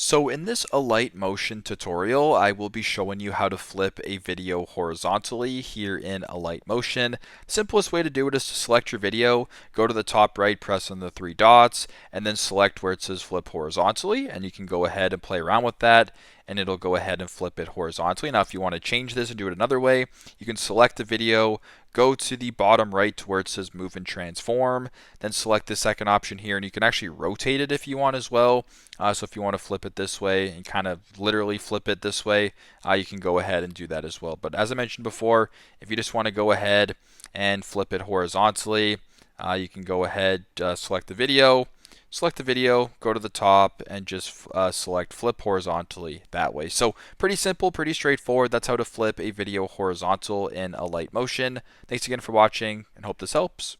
So in this Alight Motion tutorial, I will be showing you how to flip a video horizontally here in Alight Motion. Simplest way to do it is to select your video, go to the top right, press on the three dots, and then select where it says flip horizontally, and you can go ahead and play around with that, and it'll go ahead and flip it horizontally. Now if you want to change this and do it another way, you can select the video, go to the bottom right to where it says move and transform, then select the second option here, and you can actually rotate it if you want as well. So if you want to flip it this way and kind of literally flip it this way, you can go ahead and do that as well. But as I mentioned before, if you just want to go ahead and flip it horizontally, you can go ahead, select the video, go to the top, and just select flip horizontally that way. So pretty simple, pretty straightforward. That's how to flip a video horizontal in Alight Motion. Thanks again for watching, and hope this helps.